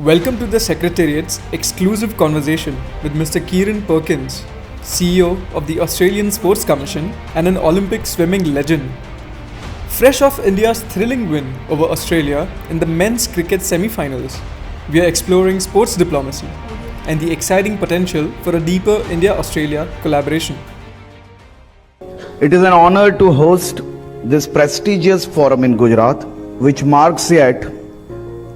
Welcome to the Secretariat's exclusive conversation with Mr Kieren Perkins, CEO of the Australian Sports Commission and an Olympic swimming legend. Fresh off India's thrilling win over Australia in the men's cricket semi-finals, we are exploring sports diplomacy and the exciting potential for a deeper India-Australia collaboration. It is an honor to host this prestigious forum in Gujarat, which marks yet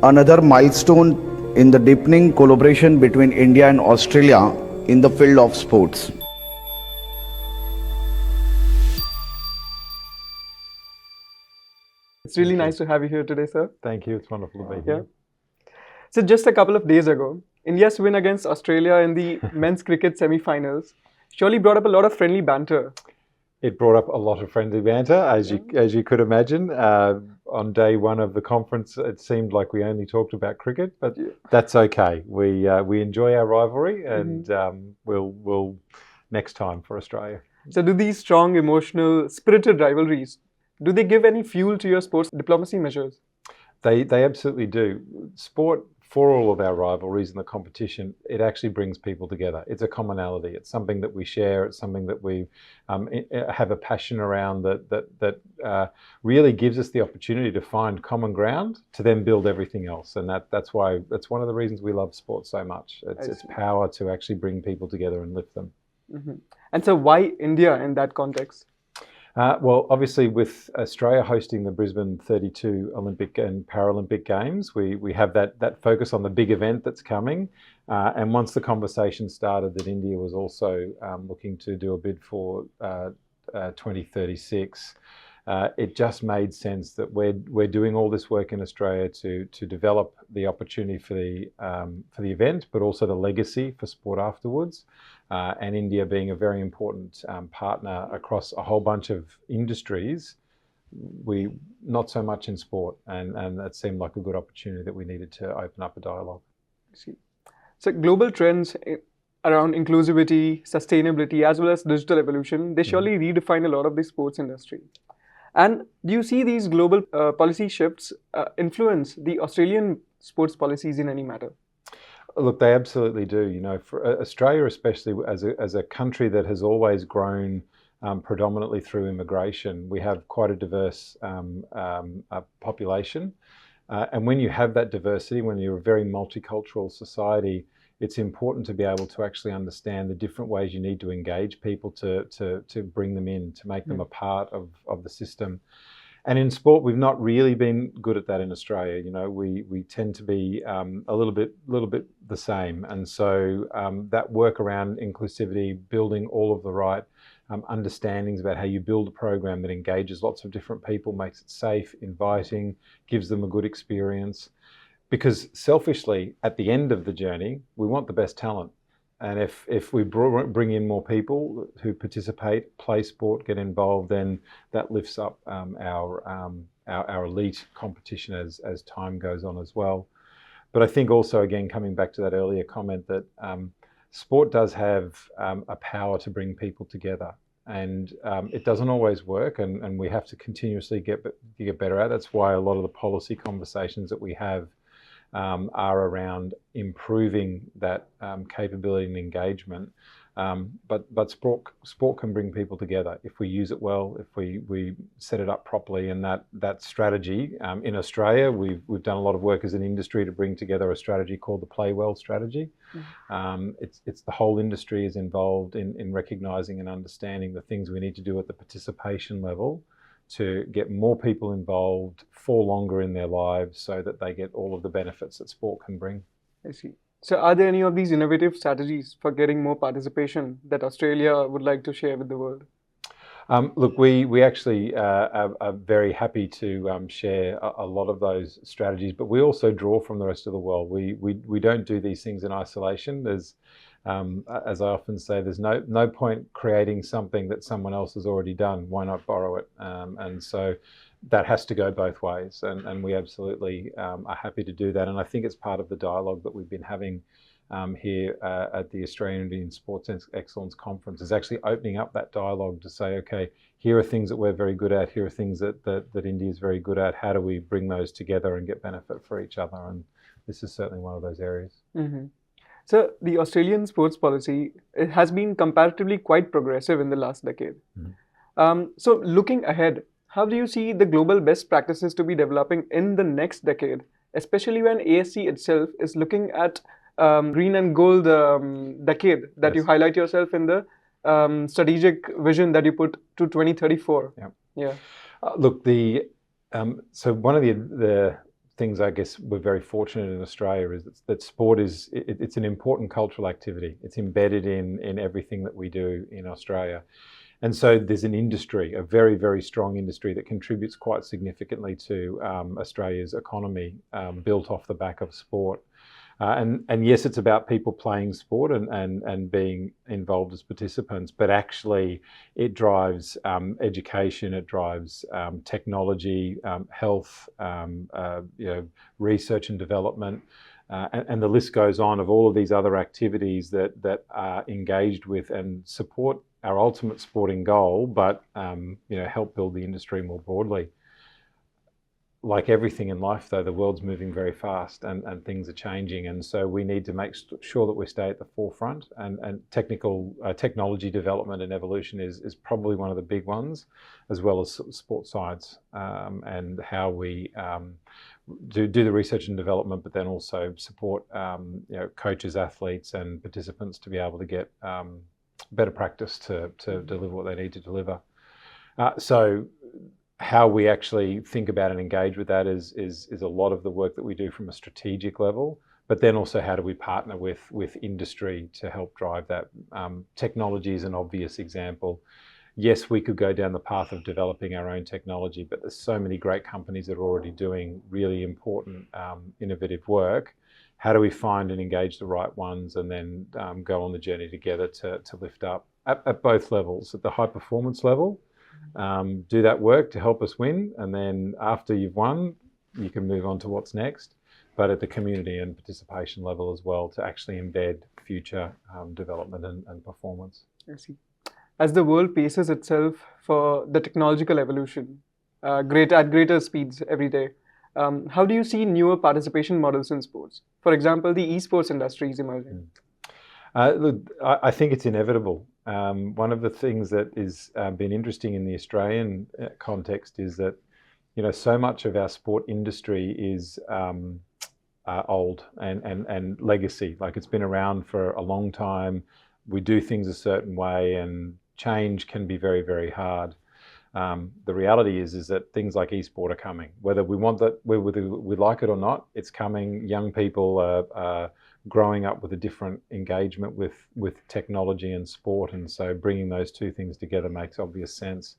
another milestone in the deepening collaboration between India and Australia in the field of sports. It's really nice to have you here today, sir. Thank you. It's wonderful to be here. So just a couple of days ago, India's win against Australia in the men's cricket semi-finals surely brought up a lot of friendly banter. It brought up a lot of friendly banter, as you could imagine. On day one of the conference, it seemed like we only talked about cricket, but that's okay. We enjoy our rivalry, and we'll next time for Australia. So do these strong, emotional, spirited rivalries, do they give any fuel to your sports diplomacy measures? They absolutely do. Sport, for all of our rivalries and the competition, it actually brings people together. It's a commonality. It's something that we share. It's something that we have a passion around that really gives us the opportunity to find common ground to then build everything else. And that's why that's one of the reasons we love sport so much. It's its power to actually bring people together and lift them. Mm-hmm. And so why India in that context? Well, obviously with Australia hosting the Brisbane 32 Olympic and Paralympic Games, we have that focus on the big event that's coming. And once the conversation started that India was also looking to do a bid for 2036, it just made sense that we're doing all this work in Australia to develop the opportunity for the event, but also the legacy for sport afterwards. And India being a very important partner across a whole bunch of industries, we not so much in sport, and that seemed like a good opportunity that we needed to open up a dialogue. So global trends around inclusivity, sustainability, as well as digital evolution, they surely redefine a lot of the sports industry. And do you see these global policy shifts influence the Australian sports policies in any matter? Look, they absolutely do. You know, for Australia, especially as a country that has always grown predominantly through immigration, we have quite a diverse population. And when you have that diversity, when you're a very multicultural society, it's important to be able to actually understand the different ways you need to engage people to bring them in, to make them a part of the system. And in sport, we've not really been good at that in Australia. You know, we tend to be a little bit the same. And so that work around inclusivity, building all of the right understandings about how you build a program that engages lots of different people, makes it safe, inviting, gives them a good experience. Because selfishly, at the end of the journey, we want the best talent. And if we bring in more people who participate, play sport, get involved, then that lifts up our elite competition as time goes on as well. But I think also, again, coming back to that earlier comment, that sport does have a power to bring people together. And it doesn't always work, and we have to continuously get better at it. That's why a lot of the policy conversations that we have are around improving that capability and engagement. But sport can bring people together if we use it well, if we set it up properly. And that strategy in Australia, we've done a lot of work as an industry to bring together a strategy called the Play Well strategy. It's the whole industry is involved in recognising and understanding the things we need to do at the participation level to get more people involved for longer in their lives so that they get all of the benefits that sport can bring. I see. So are there any of these innovative strategies for getting more participation that Australia would like to share with the world? Look, we actually are very happy to share a lot of those strategies, but we also draw from the rest of the world. We don't do these things in isolation. There's as I often say, there's no point creating something that someone else has already done. Why not borrow it? And so that has to go both ways. And we absolutely are happy to do that. And I think it's part of the dialogue that we've been having here at the Australian Indian Sports Excellence Conference, is actually opening up that dialogue to say, okay, here are things that we're very good at, here are things that India is very good at, how do we bring those together and get benefit for each other? And this is certainly one of those areas. Mm-hmm. So the Australian sports policy, it has been comparatively quite progressive in the last decade. So looking ahead, how do you see the global best practices to be developing in the next decade, especially when ASC itself is looking at green and gold decade that you highlight yourself in the strategic vision that you put to 2034? Yeah. Look, so one of the things I guess we're very fortunate in Australia is that sport it's an important cultural activity. It's embedded in everything that we do in Australia. And so there's an industry, a very, very strong industry that contributes quite significantly to Australia's economy, built off the back of sport. And yes, it's about people playing sport and being involved as participants, but actually it drives education, it drives technology, health, research and development, and the list goes on of all of these other activities that are engaged with and support our ultimate sporting goal, but help build the industry more broadly. Like everything in life, though, the world's moving very fast and things are changing, and so we need to make sure that we stay at the forefront. And technology development and evolution is probably one of the big ones, as well as sports science and how we do the research and development, but then also support coaches, athletes, and participants to be able to get better practice to deliver what they need to deliver. So how we actually think about and engage with that is a lot of the work that we do from a strategic level, but then also how do we partner with industry to help drive that. Technology is an obvious example. Yes, we could go down the path of developing our own technology, but there's so many great companies that are already doing really important, innovative work. How do we find and engage the right ones and then go on the journey together to lift up at both levels, at the high performance level, do that work to help us win, and then after you've won, you can move on to what's next, but at the community and participation level as well to actually embed future development and performance. I see. As the world paces itself for the technological evolution, at greater speeds every day, how do you see newer participation models in sports? For example, the esports industry is emerging. Look, I think it's inevitable. One of the things that has been interesting in the Australian context is that, so much of our sport industry is old and legacy. Like, it's been around for a long time. We do things a certain way, and change can be very, very hard. The reality is that things like esport are coming. Whether we want that, whether we like it or not, it's coming. Young people are growing up with a different engagement with technology and sport, and so bringing those two things together makes obvious sense.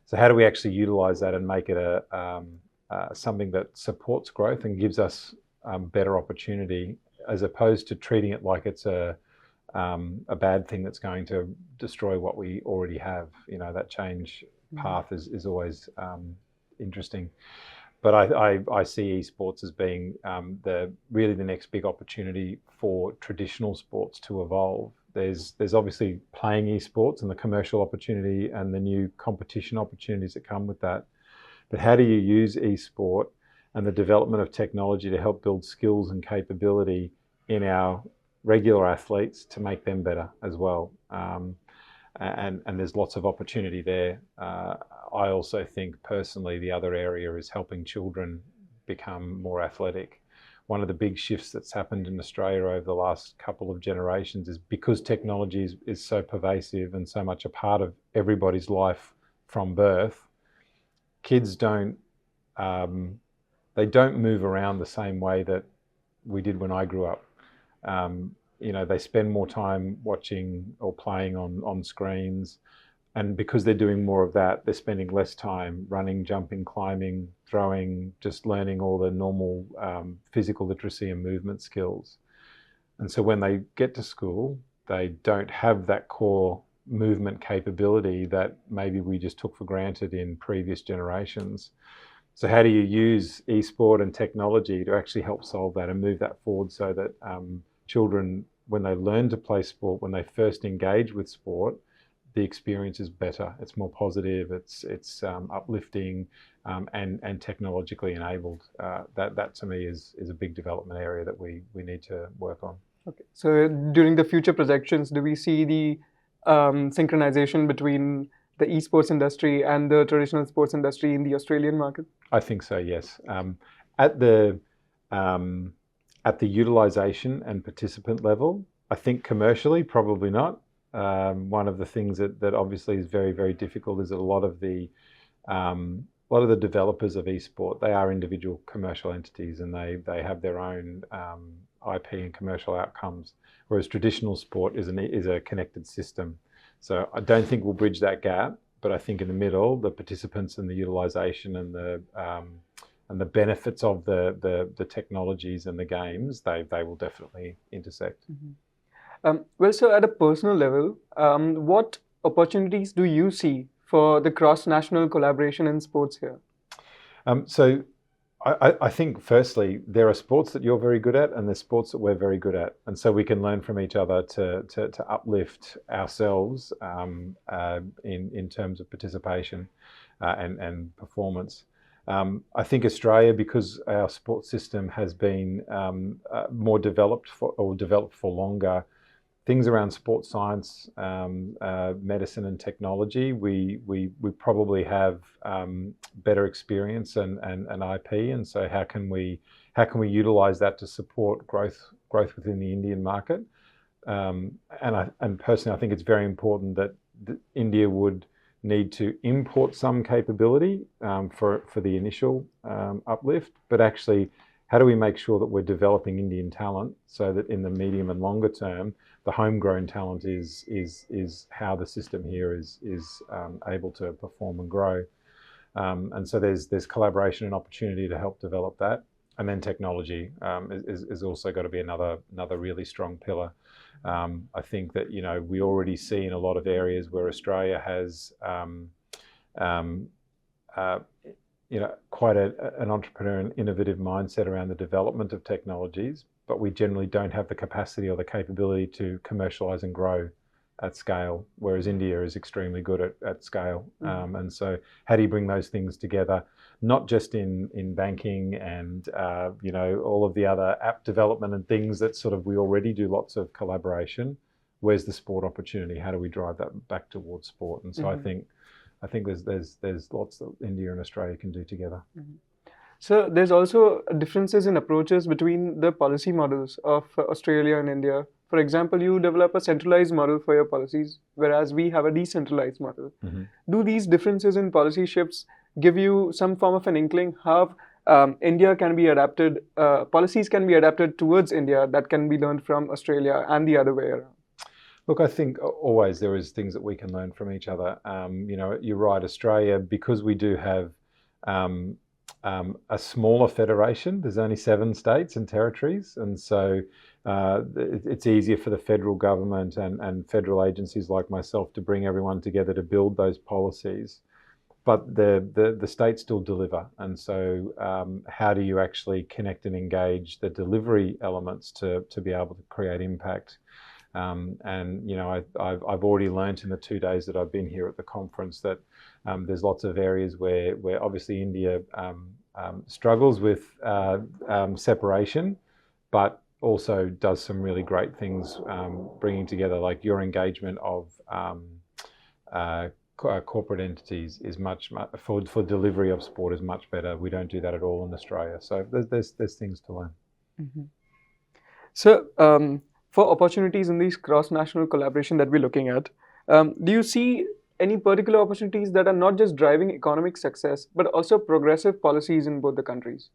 So how do we actually utilize that and make it something that supports growth and gives us better opportunity, as opposed to treating it like it's a bad thing that's going to destroy what we already have? That change path is always interesting. But I see esports as being really the next big opportunity for traditional sports to evolve. There's obviously playing esports and the commercial opportunity and the new competition opportunities that come with that. But how do you use esport and the development of technology to help build skills and capability in our regular athletes to make them better as well? And there's lots of opportunity there. I also think personally the other area is helping children become more athletic. One of the big shifts that's happened in Australia over the last couple of generations is because technology is so pervasive and so much a part of everybody's life from birth, kids don't move around the same way that we did when I grew up. They spend more time watching or playing on screens, and because they're doing more of that, they're spending less time running, jumping, climbing, throwing, just learning all the normal physical literacy and movement skills. And so when they get to school, they don't have that core movement capability that maybe we just took for granted in previous generations. So how do you use esport and technology to actually help solve that and move that forward so that children, when they learn to play sport, when they first engage with sport, the experience is better. It's more positive. It's uplifting. and technologically enabled. That to me is a big development area that we need to work on. Okay. So during the future projections, do we see the synchronization between the esports industry and the traditional sports industry in the Australian market? I think so, yes. At the utilisation and participant level, I think commercially probably not. One of the things that obviously is very, very difficult is that a lot of the developers of esport, they are individual commercial entities, and they have their own IP and commercial outcomes, whereas traditional sport is a connected system. So I don't think we'll bridge that gap, but I think in the middle, the participants and the utilisation and the benefits of the technologies and the games, they will definitely intersect. Mm-hmm. Well, so at a personal level, what opportunities do you see for the cross-national collaboration in sports here? So I think firstly, there are sports that you're very good at and there's sports that we're very good at. And so we can learn from each other to uplift ourselves in terms of participation and performance. I think Australia, because our sports system has been more developed for longer, things around sports science, medicine and technology, we probably have better experience and IP, and so how can we utilise that to support growth within the Indian market? And personally, I think it's very important that India would need to import some capability for the initial uplift, but actually, how do we make sure that we're developing Indian talent so that in the medium and longer term, the homegrown talent is how the system here is able to perform and grow. And so there's collaboration and opportunity to help develop that. And then technology is also got to be another really strong pillar. I think that, we already see in a lot of areas where Australia has quite an entrepreneur and innovative mindset around the development of technologies, but we generally don't have the capacity or the capability to commercialise and grow at scale, whereas India is extremely good at scale. Mm-hmm. And so how do you bring those things together, not just in banking and all of the other app development and things that sort of we already do lots of collaboration. Where's the sport opportunity? How do we drive that back towards sport? And so mm-hmm. I think there's lots that India and Australia can do together. Mm-hmm. So there's also differences in approaches between the policy models of Australia and India. For example, you develop a centralized model for your policies, whereas we have a decentralized model. Mm-hmm. Do these differences in policy shifts give you some form of an inkling how India can be adapted, policies can be adapted towards India that can be learned from Australia and the other way around? Look, I think always there is things that we can learn from each other. You're right, Australia, because we do have a smaller federation, there's only 7 states and territories, and so it's easier for the federal government and federal agencies like myself to bring everyone together to build those policies. But the states still deliver, and so how do you actually connect and engage the delivery elements to be able to create impact? I've already learnt in the 2 days that I've been here at the conference that there's lots of areas where obviously India struggles with separation, but also does some really great things, bringing together, like your engagement of corporate entities is much for delivery of sport is much better. We don't do that at all in Australia, so there's things to learn. Mm-hmm. So for opportunities in these cross-national collaboration that we're looking at, do you see any particular opportunities that are not just driving economic success, but also progressive policies in both the countries?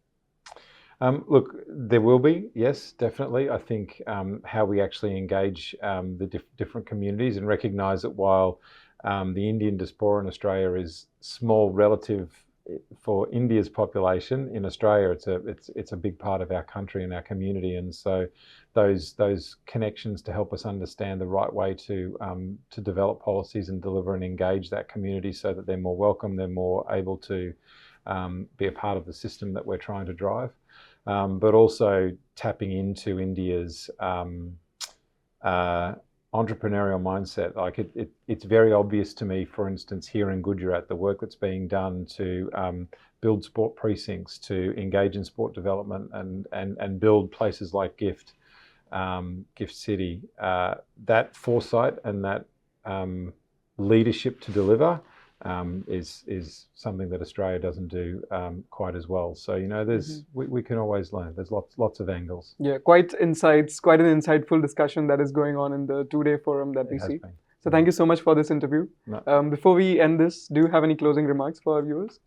Look, there will be, yes, definitely. I think how we actually engage the different communities and recognise that while the Indian diaspora in Australia is small relative for India's population, in Australia it's a big part of our country and our community, and so those connections to help us understand the right way to develop policies and deliver and engage that community so that they're more welcome, they're more able to be a part of the system that we're trying to drive, but also tapping into India's entrepreneurial mindset. Like it's very obvious to me, for instance, here in Gujarat, the work that's being done to build sport precincts, to engage in sport development and build places like Gift City. That foresight and that leadership to deliver is something that Australia doesn't do quite as well. So, you know, there's we can always learn. There's lots of angles. Yeah, quite insights, quite an insightful discussion that is going on in the 2-day forum that we see. So thank you so much for this interview. No. Before we end this, do you have any closing remarks for our viewers?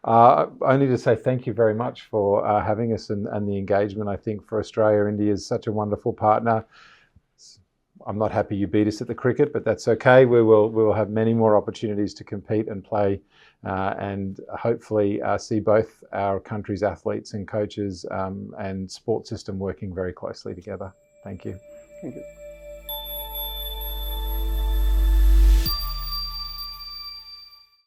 Only to say thank you very much for having us and the engagement. I think for Australia, India is such a wonderful partner. I'm not happy you beat us at the cricket, but that's okay. We will have many more opportunities to compete and play and hopefully see both our country's athletes and coaches and sports system working very closely together. Thank you. Thank you.